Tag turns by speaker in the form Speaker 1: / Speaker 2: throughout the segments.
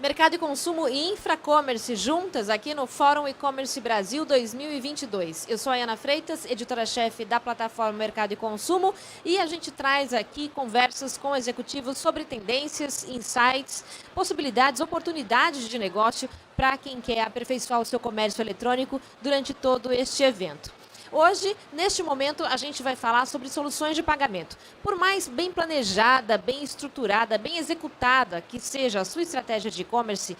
Speaker 1: Mercado e Consumo e Infracommerce juntas aqui no Fórum E-Commerce Brasil 2022. Eu sou a Ana Freitas, editora-chefe da plataforma Mercado e Consumo, e a gente traz aqui conversas com executivos sobre tendências, insights, possibilidades, oportunidades de negócio para quem quer aperfeiçoar o seu comércio eletrônico durante todo este evento. Hoje, neste momento, a gente vai falar sobre soluções de pagamento. Por mais bem planejada, bem estruturada, bem executada que seja a sua estratégia de e-commerce,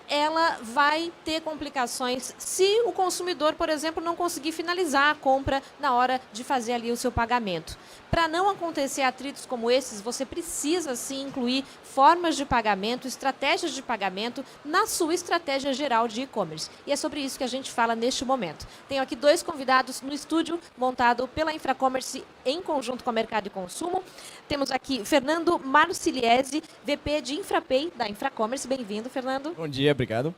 Speaker 1: ela vai ter complicações se o consumidor, por exemplo, não conseguir finalizar a compra na hora de fazer ali o seu pagamento. Para não acontecer atritos como esses, você precisa sim incluir formas de pagamento, estratégias de pagamento na sua estratégia geral de e-commerce. E é sobre isso que a gente fala neste momento. Tenho aqui dois convidados no estúdio, montado pela Infracommerce em conjunto com a Mercado e Consumo. Temos aqui Fernando Marciliese, VP de Infrapay da Infracommerce. Bem-vindo, Fernando.
Speaker 2: Bom dia, obrigado.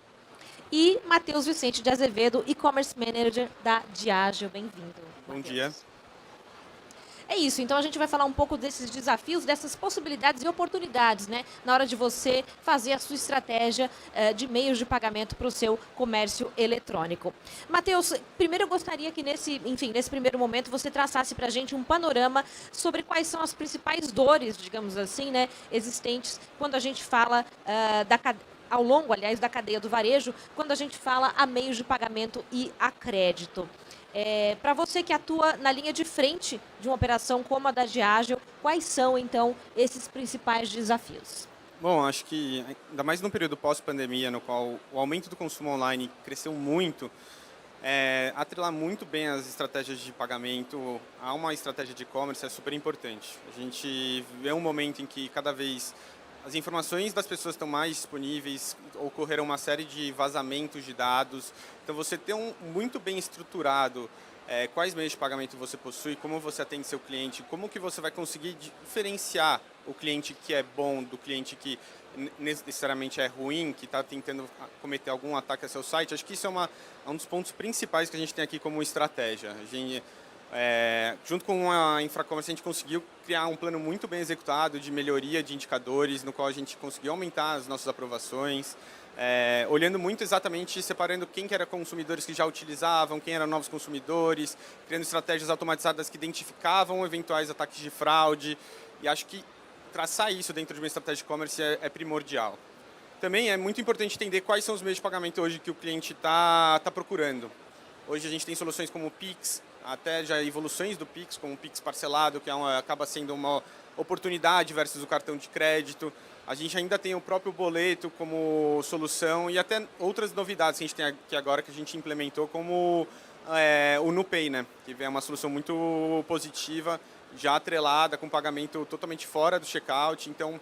Speaker 1: E Matheus Vicente de Azevedo, E-Commerce Manager da Diageo. Bem-vindo.
Speaker 3: Bom dia.
Speaker 1: É isso, então a gente vai falar um pouco desses desafios, dessas possibilidades e oportunidades, né? Na hora de você fazer a sua estratégia de meios de pagamento para o seu comércio eletrônico. Matheus, primeiro eu gostaria que nesse primeiro momento você traçasse para a gente um panorama sobre quais são as principais dores, digamos assim, né, existentes quando a gente fala ao longo, aliás, da cadeia do varejo, quando a gente fala a meios de pagamento e a crédito. Para você que atua na linha de frente de uma operação como a da Diageo, quais são, então, esses principais desafios?
Speaker 3: Bom, acho que, ainda mais no período pós-pandemia, no qual o aumento do consumo online cresceu muito, atrelar muito bem as estratégias de pagamento a uma estratégia de e-commerce é super importante. A gente vê um momento em que cada vez as informações das pessoas estão mais disponíveis, ocorreram uma série de vazamentos de dados. Então, você ter muito bem estruturado quais meios de pagamento você possui, como você atende seu cliente, como que você vai conseguir diferenciar o cliente que é bom do cliente que necessariamente é ruim, que está tentando cometer algum ataque a seu site. Acho que isso é um dos pontos principais que a gente tem aqui como estratégia. Junto com a Infracommerce, a gente conseguiu criar um plano muito bem executado de melhoria de indicadores, no qual a gente conseguiu aumentar as nossas aprovações, olhando muito exatamente, separando quem que eram consumidores que já utilizavam, quem eram novos consumidores, criando estratégias automatizadas que identificavam eventuais ataques de fraude. E acho que traçar isso dentro de uma estratégia de e-commerce é primordial. Também é muito importante entender quais são os meios de pagamento hoje que o cliente está procurando. Hoje a gente tem soluções como o Pix, até já evoluções do Pix, como o Pix parcelado, que acaba sendo uma oportunidade versus o cartão de crédito. A gente ainda tem o próprio boleto como solução e até outras novidades que a gente tem aqui agora que a gente implementou, como o NuPay, né? Que é uma solução muito positiva, já atrelada, com pagamento totalmente fora do checkout. Então,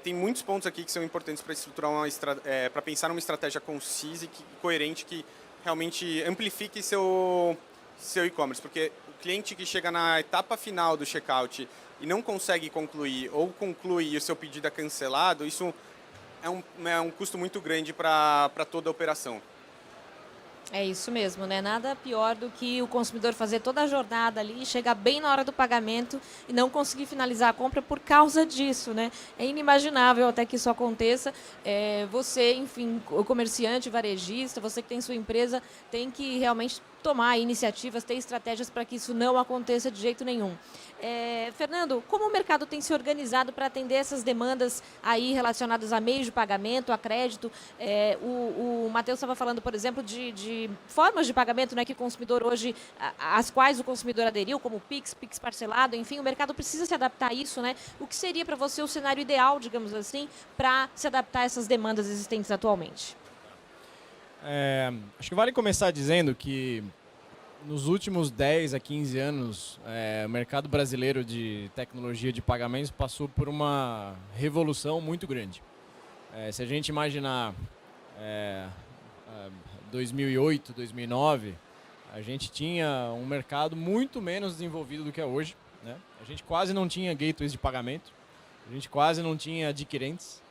Speaker 3: tem muitos pontos aqui que são importantes para estruturar para pensar numa estratégia concisa e coerente que realmente amplifique seu e-commerce, porque o cliente que chega na etapa final do checkout e não consegue concluir ou conclui e o seu pedido é cancelado, isso é um custo muito grande para toda a operação.
Speaker 1: É isso mesmo, né? Nada pior do que o consumidor fazer toda a jornada ali, chegar bem na hora do pagamento e não conseguir finalizar a compra por causa disso, né? É inimaginável até que isso aconteça. Você, enfim, o comerciante, varejista, você que tem sua empresa, tem que realmente tomar iniciativas, ter estratégias para que isso não aconteça de jeito nenhum. Fernando, como o mercado tem se organizado para atender essas demandas aí relacionadas a meios de pagamento, a crédito? O Matheus estava falando, por exemplo, de formas de pagamento, né, que o consumidor hoje, às quais o consumidor aderiu, como Pix, Pix parcelado, enfim, o mercado precisa se adaptar a isso, né? O que seria para você o cenário ideal, digamos assim, para se adaptar a essas demandas existentes atualmente?
Speaker 2: Acho que vale começar dizendo que nos últimos 10 a 15 anos, o mercado brasileiro de tecnologia de pagamentos passou por uma revolução muito grande. Se a gente imaginar 2008, 2009, a gente tinha um mercado muito menos desenvolvido do que é hoje, né? A gente quase não tinha gateways de pagamento, a gente quase não tinha adquirentes.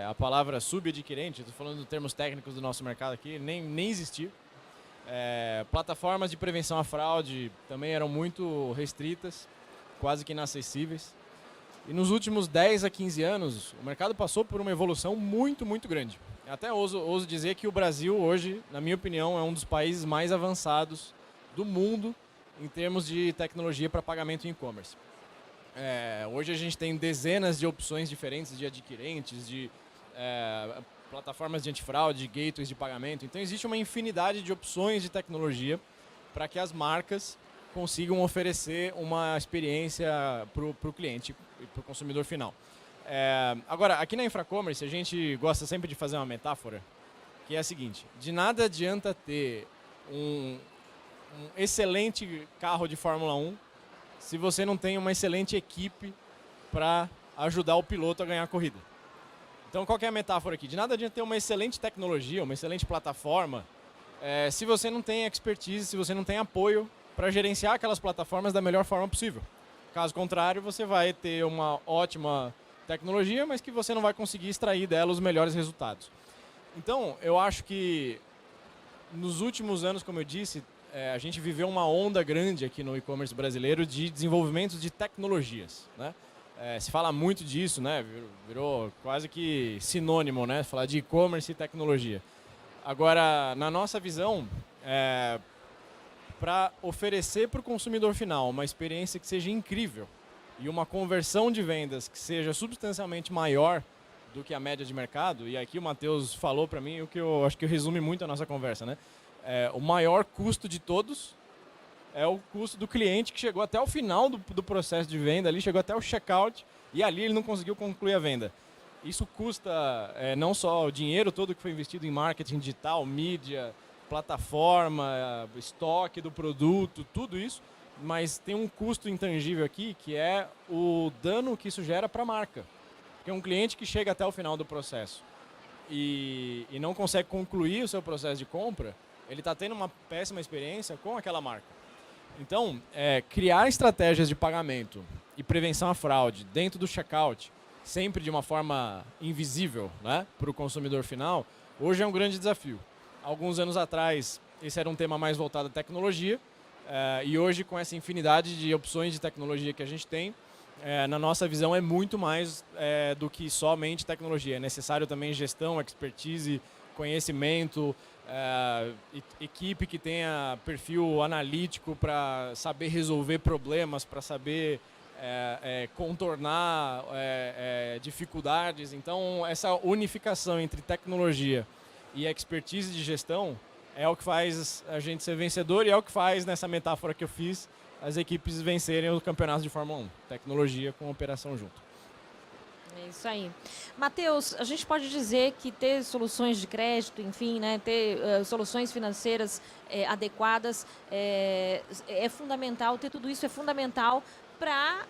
Speaker 2: A palavra subadquirente, estou falando de termos técnicos do nosso mercado aqui, nem existia. Plataformas de prevenção à fraude também eram muito restritas, quase que inacessíveis. E nos últimos 10 a 15 anos, o mercado passou por uma evolução muito, muito grande. Até ouso dizer que o Brasil hoje, na minha opinião, é um dos países mais avançados do mundo em termos de tecnologia para pagamento em e-commerce. Hoje a gente tem dezenas de opções diferentes de adquirentes, de plataformas de antifraude, gateways de pagamento. Então existe uma infinidade de opções de tecnologia para que as marcas consigam oferecer uma experiência para o cliente e para o consumidor final. Agora, aqui na Infracommerce, a gente gosta sempre de fazer uma metáfora, que é a seguinte: de nada adianta ter um excelente carro de Fórmula 1 se você não tem uma excelente equipe para ajudar o piloto a ganhar a corrida. Então, qual que é a metáfora aqui? De nada adianta ter uma excelente tecnologia, uma excelente plataforma, se você não tem expertise, se você não tem apoio para gerenciar aquelas plataformas da melhor forma possível. Caso contrário, você vai ter uma ótima tecnologia, mas que você não vai conseguir extrair dela os melhores resultados. Então, eu acho que nos últimos anos, como eu disse, a gente viveu uma onda grande aqui no e-commerce brasileiro de desenvolvimento de tecnologias, né? Se fala muito disso, né? Virou quase que sinônimo, né? Falar de e-commerce e tecnologia. Agora, na nossa visão, para oferecer para o consumidor final uma experiência que seja incrível e uma conversão de vendas que seja substancialmente maior do que a média de mercado, e aqui o Matheus falou para mim o que eu acho que resume muito a nossa conversa, né? O maior custo de todos é o custo do cliente que chegou até o final do processo de venda, ali chegou até o checkout e ali ele não conseguiu concluir a venda. Isso custa não só o dinheiro todo que foi investido em marketing digital, mídia, plataforma, estoque do produto, tudo isso, mas tem um custo intangível aqui que é o dano que isso gera para a marca. Porque um cliente que chega até o final do processo e não consegue concluir o seu processo de compra, ele está tendo uma péssima experiência com aquela marca. Então, criar estratégias de pagamento e prevenção à fraude dentro do checkout, sempre de uma forma invisível, né, para o consumidor final, hoje é um grande desafio. Alguns anos atrás, esse era um tema mais voltado à tecnologia, e hoje, com essa infinidade de opções de tecnologia que a gente tem, na nossa visão é muito mais do que somente tecnologia. É necessário também gestão, expertise, conhecimento, equipe que tenha perfil analítico para saber resolver problemas, para saber contornar dificuldades. Então, essa unificação entre tecnologia e expertise de gestão é o que faz a gente ser vencedor e é o que faz, nessa metáfora que eu fiz, as equipes vencerem o campeonato de Fórmula 1. Tecnologia com operação junto.
Speaker 1: É isso aí. Matheus, a gente pode dizer que ter soluções de crédito, enfim, né, ter soluções financeiras adequadas é fundamental, ter tudo isso é fundamental para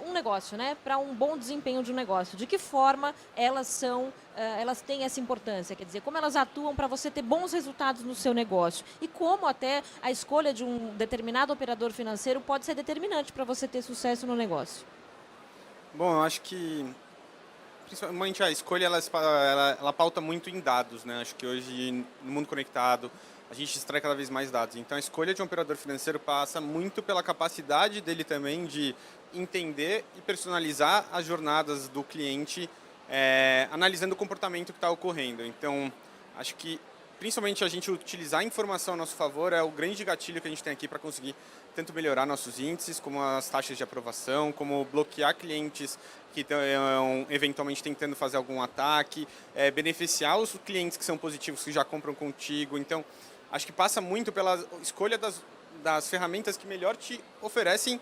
Speaker 1: um negócio, né? Para um bom desempenho de um negócio. De que forma elas têm essa importância? Quer dizer, como elas atuam para você ter bons resultados no seu negócio? E como até a escolha de um determinado operador financeiro pode ser determinante para você ter sucesso no negócio?
Speaker 3: Bom, eu acho que principalmente a escolha ela pauta muito em dados, né? Acho que hoje, no mundo conectado, a gente extrai cada vez mais dados. Então, a escolha de um operador financeiro passa muito pela capacidade dele também de entender e personalizar as jornadas do cliente, analisando o comportamento que está ocorrendo. Então, acho que, principalmente, a gente utilizar a informação a nosso favor é o grande gatilho que a gente tem aqui para conseguir tanto melhorar nossos índices, como as taxas de aprovação, como bloquear clientes que estão eventualmente tentando fazer algum ataque, beneficiar os clientes que são positivos, que já compram contigo. Então, acho que passa muito pela escolha das ferramentas que melhor te oferecem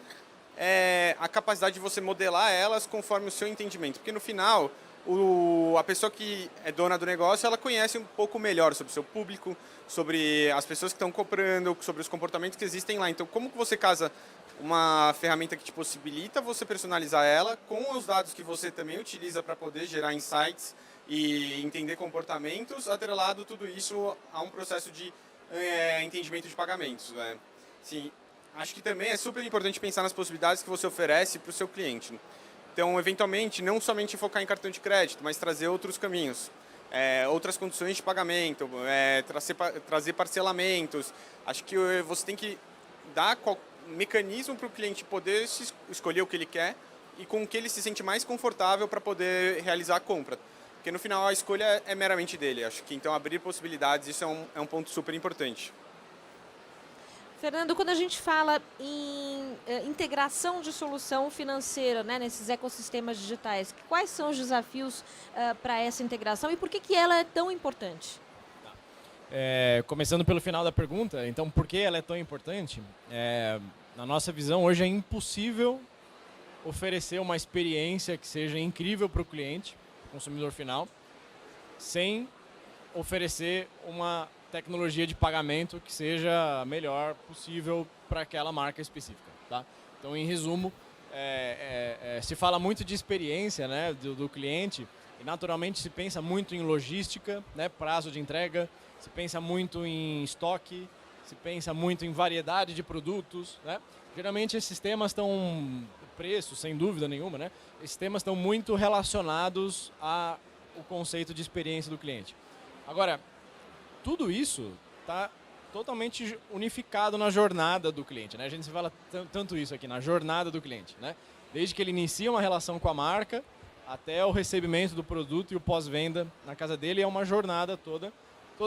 Speaker 3: a capacidade de você modelar elas conforme o seu entendimento. Porque no final, a pessoa que é dona do negócio, ela conhece um pouco melhor sobre o seu público, sobre as pessoas que estão comprando, sobre os comportamentos que existem lá. Então, como que você casa uma ferramenta que te possibilita você personalizar ela com os dados que você também utiliza para poder gerar insights e entender comportamentos, atrelado tudo isso a um processo de entendimento de pagamentos, né? Sim, acho que também é super importante pensar nas possibilidades que você oferece para o seu cliente. Então, eventualmente, não somente focar em cartão de crédito, mas trazer outros caminhos, outras condições de pagamento, trazer parcelamentos. Acho que você tem que dar mecanismo para o cliente poder escolher o que ele quer, e com o que ele se sente mais confortável para poder realizar a compra. Porque no final a escolha é meramente dele. Acho que então abrir possibilidades, isso é um ponto super importante.
Speaker 1: Fernando, quando a gente fala em integração de solução financeira, né, nesses ecossistemas digitais, quais são os desafios para essa integração e por que ela é tão importante?
Speaker 2: Começando pelo final da pergunta, então por que ela é tão importante? Na nossa visão, hoje é impossível oferecer uma experiência que seja incrível para o cliente, consumidor final, sem oferecer uma tecnologia de pagamento que seja a melhor possível para aquela marca específica. Tá? Então, em resumo, se fala muito de experiência, né, do cliente e naturalmente se pensa muito em logística, né, prazo de entrega, se pensa muito em estoque, se pensa muito em variedade de produtos. Né? Geralmente esses temas estão, preço, sem dúvida nenhuma, né? Esses temas estão muito relacionados ao conceito de experiência do cliente. Agora, tudo isso está totalmente unificado na jornada do cliente. Né? A gente fala tanto isso aqui, na jornada do cliente. Né? Desde que ele inicia uma relação com a marca, até o recebimento do produto e o pós-venda na casa dele, é uma jornada toda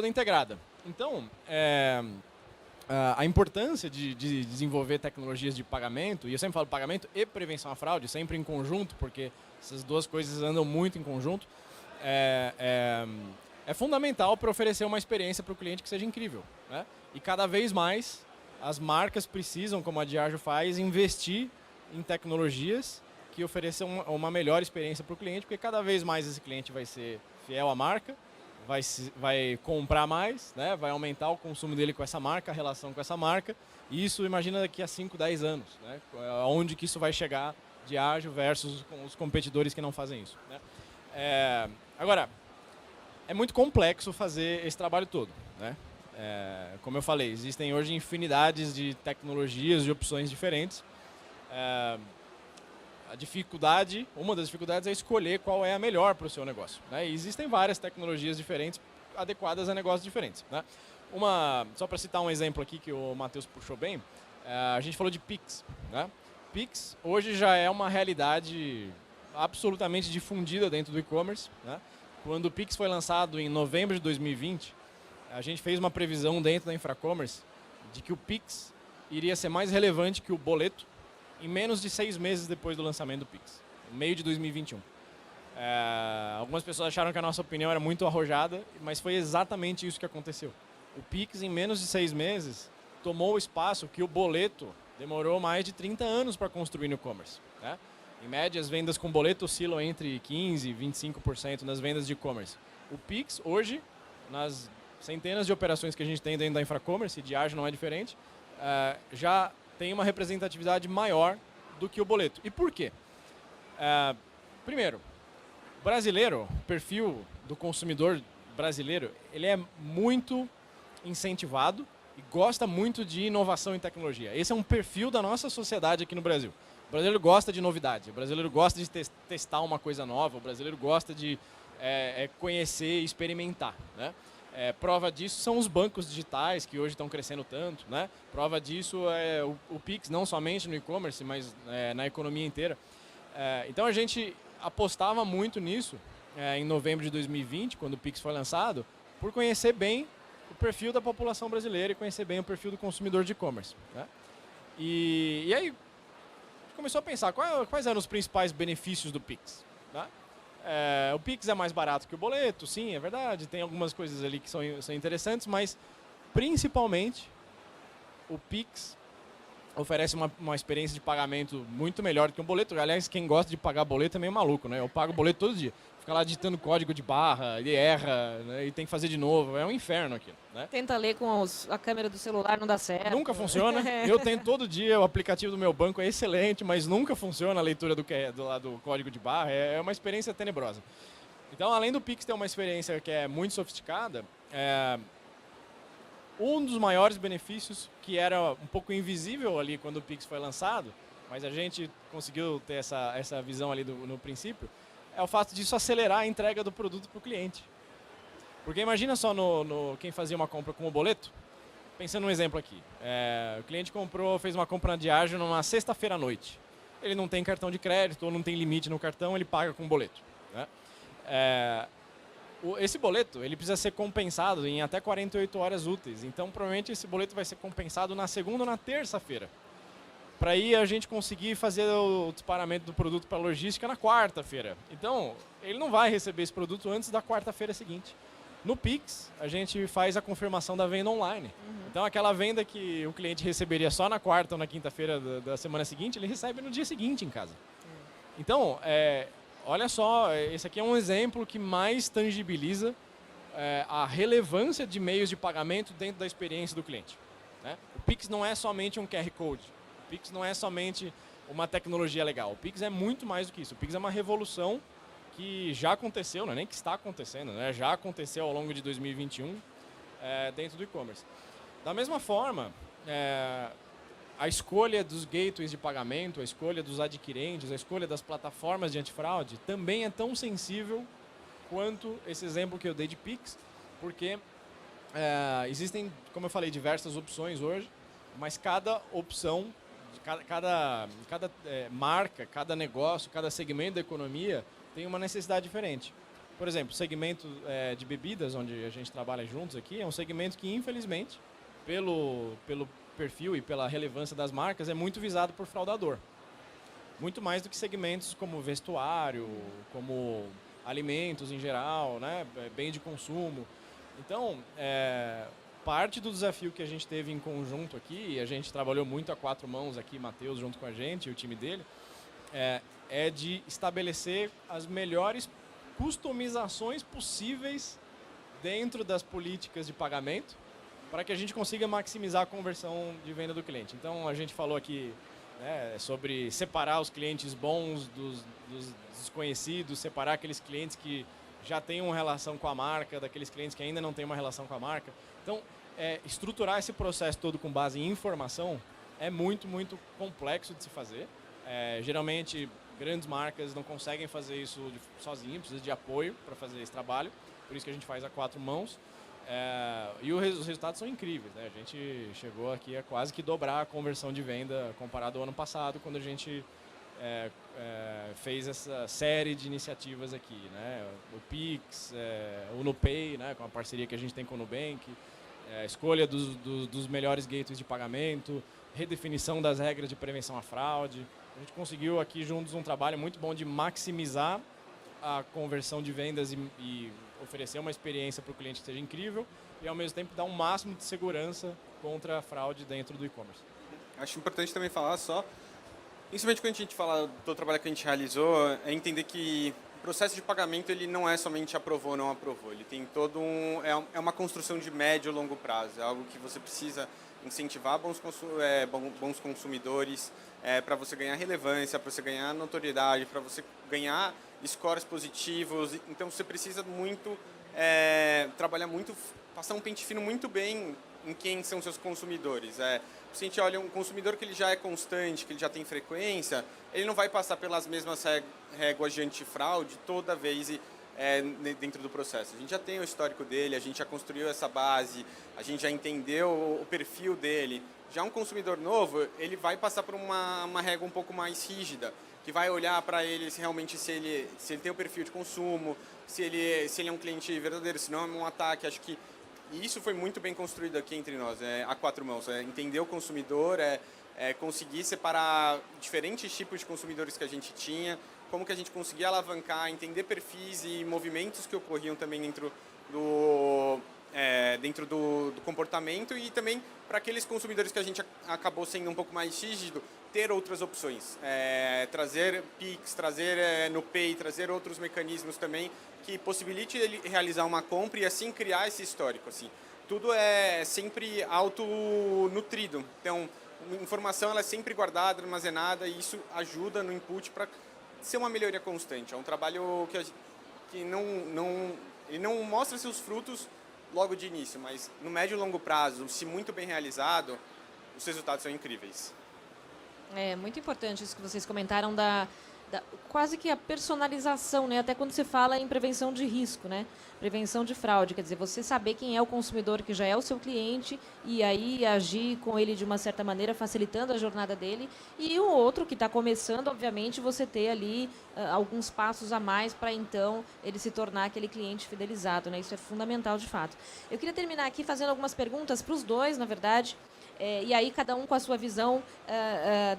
Speaker 2: integrada. Então, a importância de desenvolver tecnologias de pagamento, e eu sempre falo pagamento e prevenção à fraude, sempre em conjunto, porque essas duas coisas andam muito em conjunto, é fundamental para oferecer uma experiência para o cliente que seja incrível. Né? E cada vez mais as marcas precisam, como a Diageo faz, investir em tecnologias que ofereçam uma melhor experiência para o cliente, porque cada vez mais esse cliente vai ser fiel à marca, vai comprar mais, né? Vai aumentar o consumo dele com essa marca, a relação com essa marca. E isso, imagina daqui a 5, 10 anos. Né? Onde que isso vai chegar, Diageo versus os competidores que não fazem isso. Né? Agora, é muito complexo fazer esse trabalho todo. Né? Como eu falei, existem hoje infinidades de tecnologias, de opções diferentes. Uma das dificuldades é escolher qual é a melhor para o seu negócio. Né? E existem várias tecnologias diferentes, adequadas a negócios diferentes. Né? Só para citar um exemplo aqui que o Matheus puxou bem, a gente falou de Pix. Né? Pix hoje já é uma realidade absolutamente difundida dentro do e-commerce. Né? Quando o Pix foi lançado em novembro de 2020, a gente fez uma previsão dentro da Infracommerce de que o Pix iria ser mais relevante que o boleto em menos de 6 meses depois do lançamento do Pix, no meio de 2021. Algumas pessoas acharam que a nossa opinião era muito arrojada, mas foi exatamente isso que aconteceu. O Pix, em menos de 6 meses, tomou o espaço que o boleto demorou mais de 30 anos para construir no e-commerce. Né? Em média, as vendas com boleto oscilam entre 15% e 25% nas vendas de e-commerce. O Pix, hoje, nas centenas de operações que a gente tem dentro da Infracommerce, e Diageo não é diferente, já tem uma representatividade maior do que o boleto. E por quê? Primeiro, brasileiro, o perfil do consumidor brasileiro, ele é muito incentivado e gosta muito de inovação em tecnologia. Esse é um perfil da nossa sociedade aqui no Brasil. O brasileiro gosta de novidade, o brasileiro gosta de testar uma coisa nova, o brasileiro gosta de conhecer e experimentar. Né? Prova disso são os bancos digitais que hoje estão crescendo tanto. Né? Prova disso é o Pix, não somente no e-commerce, mas na economia inteira. Então a gente apostava muito nisso em novembro de 2020, quando o Pix foi lançado, por conhecer bem o perfil da população brasileira e conhecer bem o perfil do consumidor de e-commerce. Né? E aí começou a pensar quais eram os principais benefícios do Pix. Né? O Pix é mais barato que o boleto, sim, é verdade. Tem algumas coisas ali que são interessantes, mas principalmente o Pix oferece uma experiência de pagamento muito melhor que um boleto. Aliás, quem gosta de pagar boleto é meio maluco, né? Eu pago boleto todo dia. Fica lá digitando código de barra, ele erra, né? E tem que fazer de novo. É um inferno aquilo, né?
Speaker 1: Tenta ler com a câmera do celular, não dá certo.
Speaker 2: Nunca funciona. Eu tento todo dia, o aplicativo do meu banco é excelente, mas nunca funciona a leitura do código de barra. É uma experiência tenebrosa. Então, além do Pix ter uma experiência que é muito sofisticada, um dos maiores benefícios, que era um pouco invisível ali quando o Pix foi lançado, mas a gente conseguiu ter essa visão ali no princípio, é o fato disso acelerar a entrega do produto para o cliente. Porque imagina só quem fazia uma compra com o boleto, pensando num exemplo aqui. O cliente fez uma compra na Diageo numa sexta-feira à noite. ele não tem cartão de crédito ou não tem limite no cartão, ele paga com boleto, né? Esse boleto ele precisa ser compensado em até 48 horas úteis. Então, provavelmente, esse boleto vai ser compensado na segunda ou na terça-feira. Para aí a gente conseguir fazer o disparamento do produto para a logística na quarta-feira. Então, ele não vai receber esse produto antes da quarta-feira seguinte. No Pix, a gente faz a confirmação da venda online. Então, aquela venda que o cliente receberia só na quarta ou na quinta-feira da semana seguinte, ele recebe no dia seguinte em casa. Então, olha só, esse aqui é um exemplo que mais tangibiliza a relevância de meios de pagamento dentro da experiência do cliente, né? O Pix não é somente um QR Code. O Pix não é somente uma tecnologia legal. O Pix é muito mais do que isso. O Pix é uma revolução que já aconteceu, não é nem que está acontecendo, né? Já aconteceu ao longo de 2021 dentro do e-commerce. Da mesma forma, a escolha dos gateways de pagamento, a escolha dos adquirentes, a escolha das plataformas de antifraude também é tão sensível quanto esse exemplo que eu dei de Pix, porque existem, como eu falei, diversas opções hoje, mas cada opção, cada marca, cada negócio, cada segmento da economia tem uma necessidade diferente. Por exemplo, o segmento de bebidas, onde a gente trabalha juntos aqui, é um segmento que, infelizmente, pelo perfil e pela relevância das marcas, é muito visado por fraudador. Muito mais do que segmentos como vestuário, como alimentos em geral, né? Bem de consumo. Então, parte do desafio que a gente teve em conjunto aqui, e a gente trabalhou muito a quatro mãos aqui, Matheus junto com a gente e o time dele, é de estabelecer as melhores customizações possíveis dentro das políticas de pagamento, para que a gente consiga maximizar a conversão de venda do cliente. Então, a gente falou aqui sobre separar os clientes bons dos desconhecidos, separar aqueles clientes que já têm uma relação com a marca, daqueles clientes que ainda não têm uma relação com a marca. Então, estruturar esse processo todo com base em informação é muito, muito complexo de se fazer. Geralmente, grandes marcas não conseguem fazer isso sozinhas, precisam de apoio para fazer esse trabalho, por isso que a gente faz a quatro mãos. E os resultados são incríveis, né? A gente chegou aqui a quase que dobrar a conversão de venda comparado ao ano passado, quando a gente fez essa série de iniciativas aqui, né? O Pix, o NuPay, né? Com a parceria que a gente tem com o Nubank, a escolha dos melhores gateways de pagamento, redefinição das regras de prevenção à fraude. A gente conseguiu aqui juntos um trabalho muito bom de maximizar a conversão de vendas e oferecer uma experiência para o cliente que seja incrível e, ao mesmo tempo, dar um máximo de segurança contra a fraude dentro do e-commerce.
Speaker 3: Acho importante também falar principalmente quando a gente fala do trabalho que a gente realizou, é entender que o processo de pagamento ele não é somente aprovou ou não aprovou, ele tem todo é uma construção de médio e longo prazo, é algo que você precisa incentivar bons consumidores, para você ganhar relevância, para você ganhar notoriedade, para você ganhar scores positivos. Então você precisa muito trabalhar muito, passar um pente fino muito bem em quem são seus consumidores. Se a gente olha um consumidor que ele já é constante, que ele já tem frequência, ele não vai passar pelas mesmas réguas de antifraude toda vez dentro do processo. A gente já tem o histórico dele, a gente já construiu essa base, a gente já entendeu o perfil dele. Já um consumidor novo, ele vai passar por uma régua um pouco mais rígida, que vai olhar para ele se ele tem o perfil de consumo, se ele é um cliente verdadeiro, se não é um ataque. Acho que isso foi muito bem construído aqui entre nós, a quatro mãos. Entender o consumidor, conseguir separar diferentes tipos de consumidores que a gente tinha, como que a gente conseguia alavancar, entender perfis e movimentos que ocorriam também dentro do comportamento, e também para aqueles consumidores que a gente acabou sendo um pouco mais rígido, ter outras opções, trazer Pix, trazer NuPay, trazer outros mecanismos também que possibilite ele realizar uma compra e assim criar esse histórico. Assim. Tudo é sempre autonutrido, então a informação ela é sempre guardada, armazenada, e isso ajuda no input para ser uma melhoria constante. É um trabalho que ele não mostra seus frutos logo de início, mas no médio e longo prazo, se muito bem realizado, os resultados são incríveis.
Speaker 1: É muito importante isso que vocês comentaram da quase que a personalização, né? Até quando você fala em prevenção de risco, né? Prevenção de fraude, quer dizer, você saber quem é o consumidor que já é o seu cliente e aí agir com ele de uma certa maneira, facilitando a jornada dele. E o outro que está começando, obviamente, você ter ali alguns passos a mais para então ele se tornar aquele cliente fidelizado, né? Isso é fundamental de fato. Eu queria terminar aqui fazendo algumas perguntas para os dois, na verdade. E aí cada um com a sua visão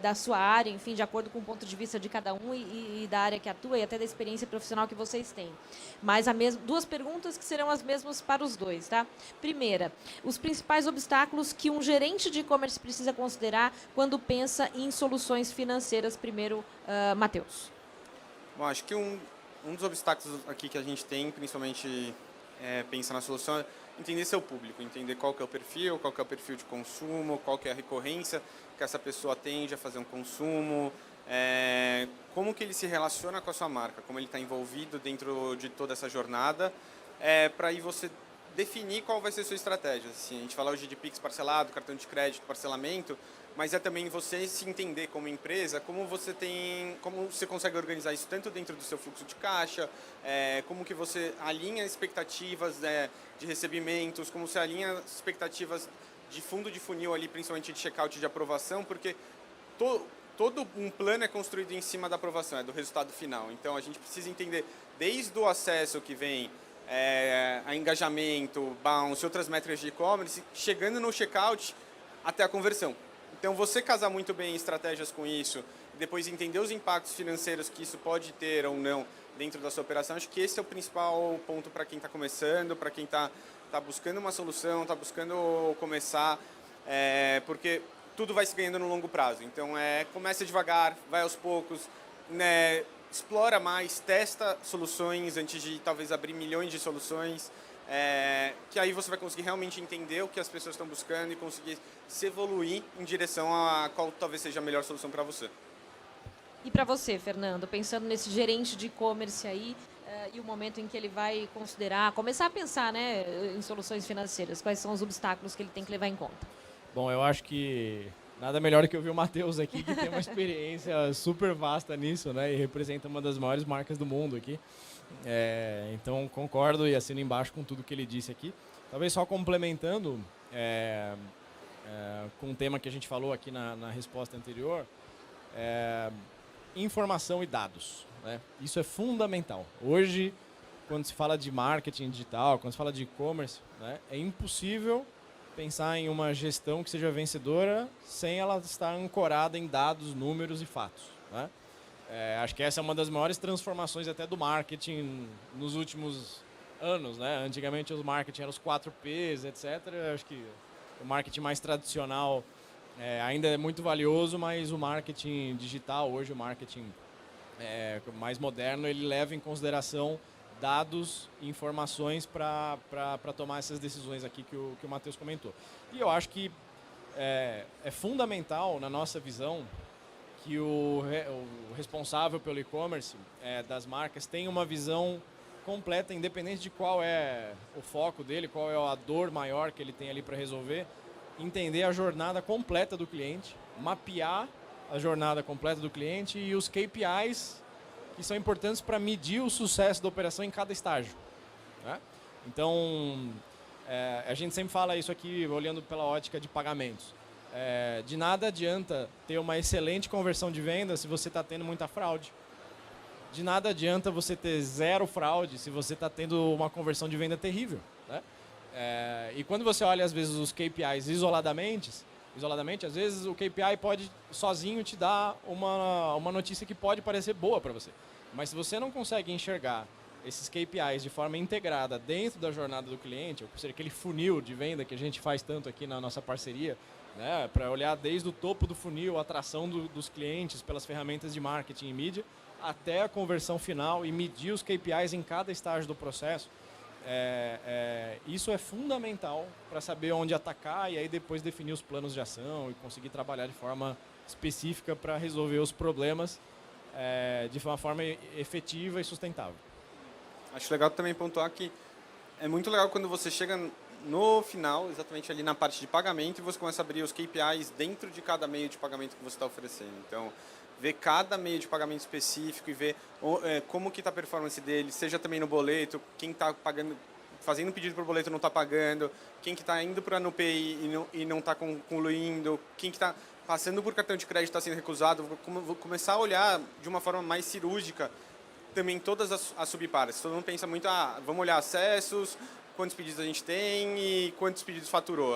Speaker 1: da sua área, enfim, de acordo com o ponto de vista de cada um e da área que atua e até da experiência profissional que vocês têm. Mas duas perguntas que serão as mesmas para os dois, tá? Primeira, os principais obstáculos que um gerente de e-commerce precisa considerar quando pensa em soluções financeiras. Primeiro, Matheus.
Speaker 3: Bom, acho que um dos obstáculos aqui que a gente tem, principalmente pensar na solução, é entender seu público, entender qual que é o perfil de consumo, qual que é a recorrência que essa pessoa tende a fazer um consumo, como que ele se relaciona com a sua marca, como ele está envolvido dentro de toda essa jornada, para aí você definir qual vai ser a sua estratégia. Assim, a gente fala hoje de Pix parcelado, cartão de crédito, parcelamento, mas é também você se entender como empresa, como você consegue organizar isso tanto dentro do seu fluxo de caixa, como que você alinha expectativas de recebimentos, como você alinha expectativas de fundo de funil ali, principalmente de checkout de aprovação, porque todo um plano é construído em cima da aprovação, do resultado final. Então a gente precisa entender desde o acesso que vem, a engajamento, bounce, outras métricas de e-commerce, chegando no checkout até a conversão. Então, você casar muito bem estratégias com isso, e depois entender os impactos financeiros que isso pode ter ou não dentro da sua operação, acho que esse é o principal ponto para quem está começando, para quem está buscando uma solução, está buscando começar, porque tudo vai se ganhando no longo prazo. Então, começa devagar, vai aos poucos, né, explora mais, testa soluções antes de talvez abrir milhões de soluções, que aí você vai conseguir realmente entender o que as pessoas estão buscando e conseguir se evoluir em direção a qual talvez seja a melhor solução para você.
Speaker 1: E para você, Fernando, pensando nesse gerente de e-commerce aí e o momento em que ele vai começar a pensar, né, em soluções financeiras, quais são os obstáculos que ele tem que levar em conta?
Speaker 2: Bom, eu acho que nada melhor do que ouvir o Matheus aqui, que tem uma experiência super vasta nisso, né, e representa uma das maiores marcas do mundo aqui. Então, concordo e assino embaixo com tudo que ele disse aqui. Talvez só complementando com um tema que a gente falou aqui na resposta anterior, informação e dados, né? Isso é fundamental. Hoje, quando se fala de marketing digital, quando se fala de e-commerce, né, é impossível pensar em uma gestão que seja vencedora sem ela estar ancorada em dados, números e fatos, né? Acho que essa é uma das maiores transformações até do marketing nos últimos anos, né? Antigamente os marketing eram os 4Ps, etc. Acho que o marketing mais tradicional ainda é muito valioso, mas o marketing digital, hoje o marketing mais moderno, ele leva em consideração dados e informações para tomar essas decisões aqui que o Matheus comentou. E eu acho que é fundamental, na nossa visão, que o responsável pelo e-commerce das marcas tenha uma visão completa, independente de qual é o foco dele, qual é a dor maior que ele tem ali para resolver, entender a jornada completa do cliente, mapear a jornada completa do cliente e os KPIs que são importantes para medir o sucesso da operação em cada estágio, né? Então, a gente sempre fala isso aqui olhando pela ótica de pagamentos. De nada adianta ter uma excelente conversão de venda se você está tendo muita fraude. De nada adianta você ter zero fraude se você está tendo uma conversão de venda terrível, né? E quando você olha, às vezes, os KPIs isoladamente, às vezes o KPI pode sozinho te dar uma notícia que pode parecer boa para você. Mas se você não consegue enxergar esses KPIs de forma integrada dentro da jornada do cliente, ou seja, aquele funil de venda que a gente faz tanto aqui na nossa parceria, né, para olhar desde o topo do funil, a atração dos clientes pelas ferramentas de marketing e mídia, até a conversão final e medir os KPIs em cada estágio do processo. Isso é fundamental para saber onde atacar e aí depois definir os planos de ação e conseguir trabalhar de forma específica para resolver os problemas de uma forma efetiva e sustentável.
Speaker 3: Acho legal também pontuar que é muito legal quando você chega no final, exatamente ali na parte de pagamento, e você começa a abrir os KPIs dentro de cada meio de pagamento que você está oferecendo. Então, ver cada meio de pagamento específico e ver como que está a performance dele, seja também no boleto, quem está pagando, fazendo pedido por boleto não está pagando, quem que está indo para a NuPay e não está concluindo, quem que está passando por cartão de crédito está sendo recusado. Vou começar a olhar de uma forma mais cirúrgica também todas as subparas. Todo mundo pensa muito, vamos olhar acessos, quantos pedidos a gente tem e quantos pedidos faturou.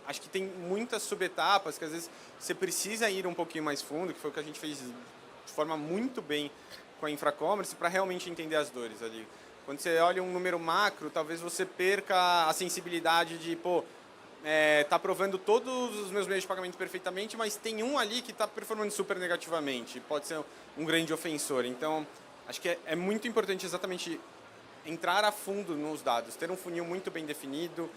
Speaker 3: Acho que tem muitas subetapas que às vezes você precisa ir um pouquinho mais fundo, que foi o que a gente fez de forma muito bem com a Infracommerce, para realmente entender as dores ali. Quando você olha um número macro, talvez você perca a sensibilidade de, tá aprovando todos os meus meios de pagamento perfeitamente, mas tem um ali que está performando super negativamente, pode ser um grande ofensor. Então, acho que é muito importante exatamente entrar a fundo nos dados, ter um funil muito bem definido,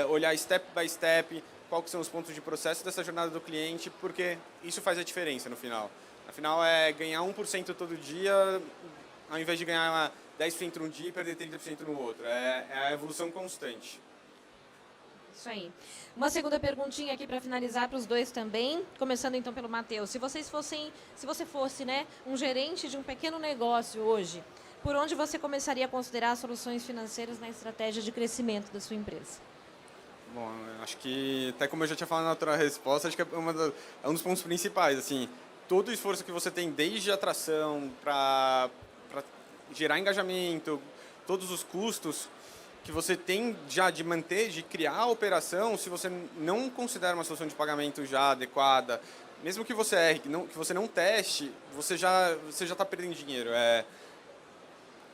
Speaker 3: olhar step by step, quais são os pontos de processo dessa jornada do cliente, porque isso faz a diferença no final. Afinal, ganhar 1% todo dia, ao invés de ganhar 10% num dia e perder 30% no outro. É a evolução constante.
Speaker 1: Isso aí. Uma segunda perguntinha aqui para finalizar para os dois também, começando então pelo Matheus. Se você fosse, né, um gerente de um pequeno negócio hoje, por onde você começaria a considerar soluções financeiras na estratégia de crescimento da sua empresa?
Speaker 3: Bom, acho que, até como eu já tinha falado na outra resposta, acho que é um dos pontos principais. Assim, todo o esforço que você tem, desde a atração para gerar engajamento, todos os custos que você tem já de manter, de criar a operação, se você não considera uma solução de pagamento já adequada, mesmo que você erre, que você não teste, você já está perdendo dinheiro.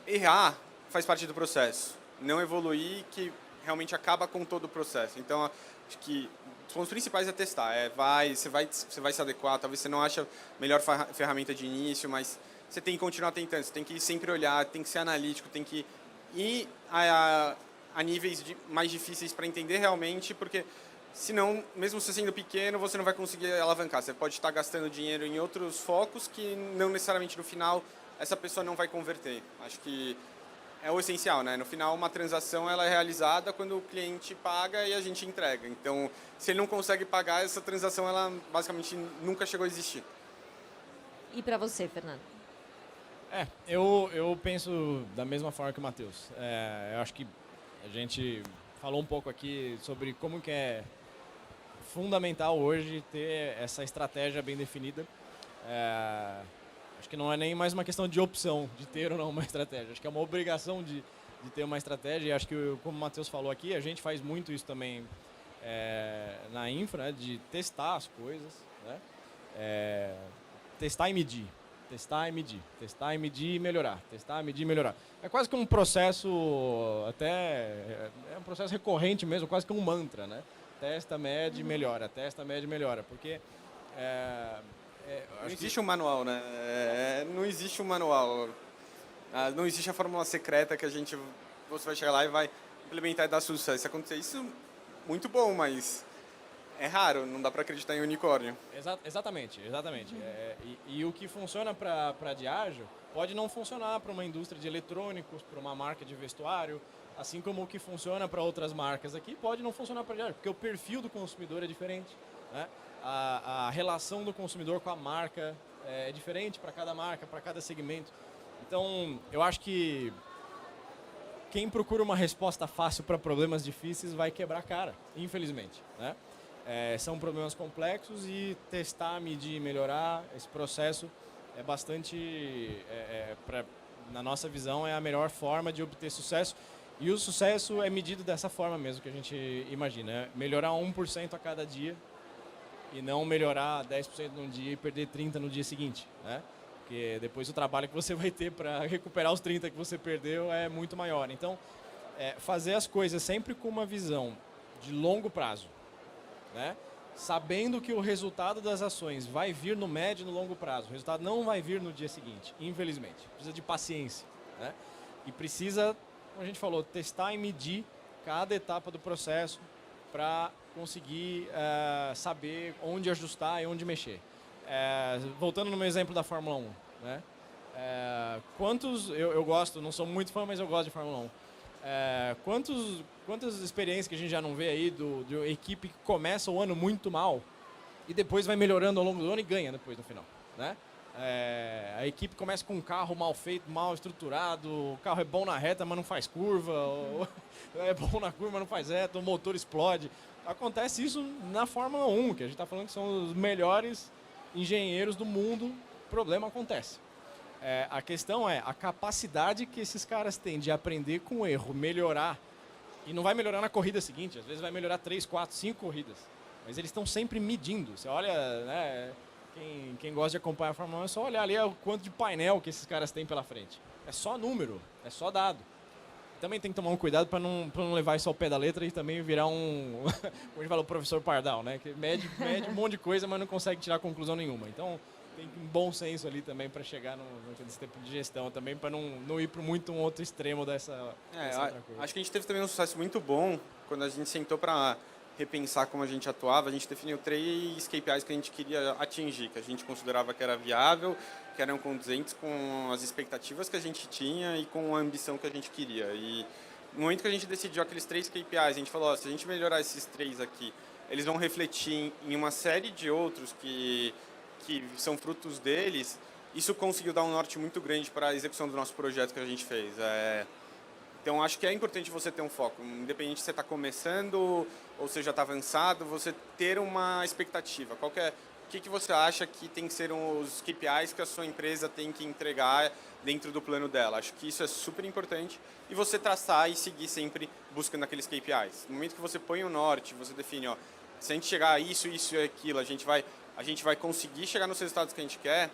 Speaker 3: Errar faz parte do processo. Não evoluir que realmente acaba com todo o processo. Então, acho que os pontos principais é testar. Você vai se adequar, talvez você não ache a melhor ferramenta de início, mas você tem que continuar tentando, você tem que sempre olhar, tem que ser analítico, tem que ir a níveis mais difíceis para entender realmente, porque senão, mesmo você sendo pequeno, você não vai conseguir alavancar. Você pode estar gastando dinheiro em outros focos que não necessariamente no final essa pessoa não vai converter. Acho que é o essencial, né? No final, uma transação ela é realizada quando o cliente paga e a gente entrega. Então, se ele não consegue pagar, essa transação ela basicamente nunca chegou a existir.
Speaker 1: E para você, Fernando?
Speaker 2: Eu penso da mesma forma que o Matheus. Eu acho que a gente falou um pouco aqui sobre como que é fundamental hoje ter essa estratégia bem definida. Acho que não é nem mais uma questão de opção, de ter ou não uma estratégia. Acho que é uma obrigação de ter uma estratégia. E acho que, como o Matheus falou aqui, a gente faz muito isso também na infra, né, de testar as coisas, né? Testar e medir. Testar e medir. Testar e medir e melhorar. Testar, medir e melhorar. É quase que um processo, é um processo recorrente mesmo, quase que um mantra, né? Testa, mede, melhora. Testa, mede, melhora. Porque
Speaker 3: não existe um manual, né? Não existe um manual. Não existe a fórmula secreta que você vai chegar lá e vai implementar e dar sucesso. Se acontecer isso, muito bom, mas é raro, não dá para acreditar em unicórnio.
Speaker 2: Exatamente. E o que funciona para Diageo pode não funcionar para uma indústria de eletrônicos, para uma marca de vestuário, assim como o que funciona para outras marcas aqui pode não funcionar para Diageo, porque o perfil do consumidor é diferente, né? A relação do consumidor com a marca é diferente para cada marca, para cada segmento. Então, eu acho que quem procura uma resposta fácil para problemas difíceis vai quebrar a cara, infelizmente, né? São problemas complexos e testar, medir e melhorar esse processo é bastante, na nossa visão, é a melhor forma de obter sucesso. E o sucesso é medido dessa forma mesmo que a gente imagina, melhorar 1% a cada dia e não melhorar 10% num dia e perder 30% no dia seguinte, né? Porque depois o trabalho que você vai ter para recuperar os 30% que você perdeu é muito maior. Então, fazer as coisas sempre com uma visão de longo prazo, né? Sabendo que o resultado das ações vai vir no médio e no longo prazo. O resultado não vai vir no dia seguinte, infelizmente. Precisa de paciência, né? E precisa, como a gente falou, testar e medir cada etapa do processo para conseguir saber onde ajustar e onde mexer. Voltando no meu exemplo da Fórmula 1, né? Eu gosto, não sou muito fã, mas eu gosto de Fórmula 1. Quantas experiências que a gente já não vê aí de uma equipe que começa o ano muito mal e depois vai melhorando ao longo do ano e ganha depois no final, né? A equipe começa com um carro mal feito, mal estruturado, o carro é bom na reta, mas não faz curva, ou é bom na curva, mas não faz reta, o motor explode. Acontece isso na Fórmula 1, que a gente está falando que são os melhores engenheiros do mundo, o problema acontece. A questão é a capacidade que esses caras têm de aprender com o erro, melhorar, e não vai melhorar na corrida seguinte, às vezes vai melhorar 3, 4, 5 corridas, mas eles estão sempre medindo. Você olha, né, quem gosta de acompanhar a Fórmula 1 é só olhar ali o quanto de painel que esses caras têm pela frente. É só número, é só dado. Também tem que tomar um cuidado para não levar isso ao pé da letra e também virar como a gente fala, o professor Pardal, né? Que mede um monte de coisa, mas não consegue tirar conclusão nenhuma. Então, tem um bom senso ali também para chegar nesse tempo de gestão também, para não ir para muito um outro extremo dessa outra coisa.
Speaker 3: Acho que a gente teve também um sucesso muito bom quando a gente sentou para repensar como a gente atuava. A gente definiu 3 KPIs que a gente queria atingir, que a gente considerava que era viável, que eram condizentes com as expectativas que a gente tinha e com a ambição que a gente queria. E no momento que a gente decidiu aqueles 3 KPIs, a gente falou, se a gente melhorar esses 3 aqui, eles vão refletir em uma série de outros que são frutos deles. Isso conseguiu dar um norte muito grande para a execução do nosso projeto que a gente fez. Então, acho que é importante você ter um foco, independente se você está começando ou se já está avançado, você ter uma expectativa. O que você acha que tem que ser os KPIs que a sua empresa tem que entregar dentro do plano dela? Acho que isso é super importante e você traçar e seguir sempre buscando aqueles KPIs. No momento que você põe o norte, você define, se a gente chegar a isso, isso e aquilo, a gente vai conseguir chegar nos resultados que a gente quer,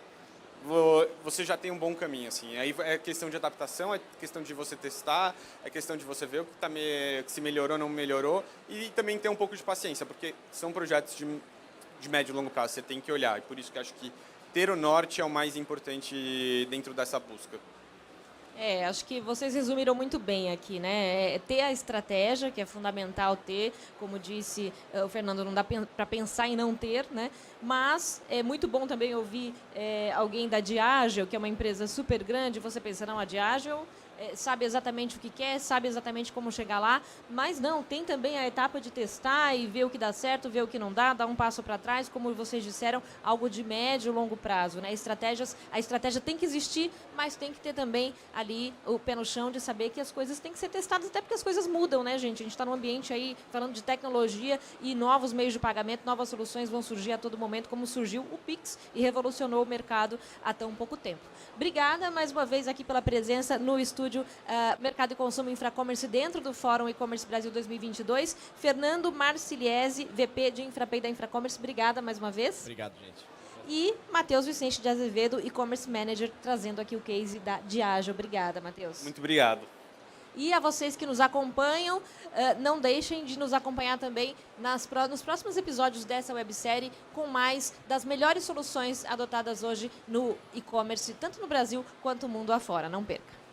Speaker 3: você já tem um bom caminho, assim. Aí é questão de adaptação, é questão de você testar, é questão de você ver o que se melhorou ou não melhorou e também ter um pouco de paciência, porque são projetos de médio e longo prazo, você tem que olhar. E por isso que acho que ter o norte é o mais importante dentro dessa busca.
Speaker 1: Acho que vocês resumiram muito bem aqui, né? Ter a estratégia, que é fundamental ter, como disse o Fernando, não dá para pensar em não ter, né? Mas é muito bom também ouvir alguém da Diageo, que é uma empresa super grande, você pensa, não, a Diageo sabe exatamente o que quer, sabe exatamente como chegar lá, mas não, tem também a etapa de testar e ver o que dá certo, ver o que não dá, dar um passo para trás, como vocês disseram, algo de médio e longo prazo, né? A estratégia tem que existir, mas tem que ter também ali o pé no chão de saber que as coisas têm que ser testadas, até porque as coisas mudam, né, gente? A gente está num ambiente aí falando de tecnologia e novos meios de pagamento, novas soluções vão surgir a todo momento, como surgiu o Pix e revolucionou o mercado há tão pouco tempo. Obrigada mais uma vez aqui pela presença no estúdio Mercado e Consumo Infracommerce dentro do Fórum E-Commerce Brasil 2022. Fernando Marciliese, VP de Infrapay da Infracommerce, obrigada mais uma vez.
Speaker 2: Obrigado, gente.
Speaker 1: E Matheus Vicente de Azevedo, E-Commerce Manager, trazendo aqui o case da Diageo. Obrigada, Matheus.
Speaker 3: Muito obrigado.
Speaker 1: E a vocês que nos acompanham, não deixem de nos acompanhar também nos próximos episódios dessa websérie com mais das melhores soluções adotadas hoje no e-commerce, tanto no Brasil quanto no mundo afora. Não perca.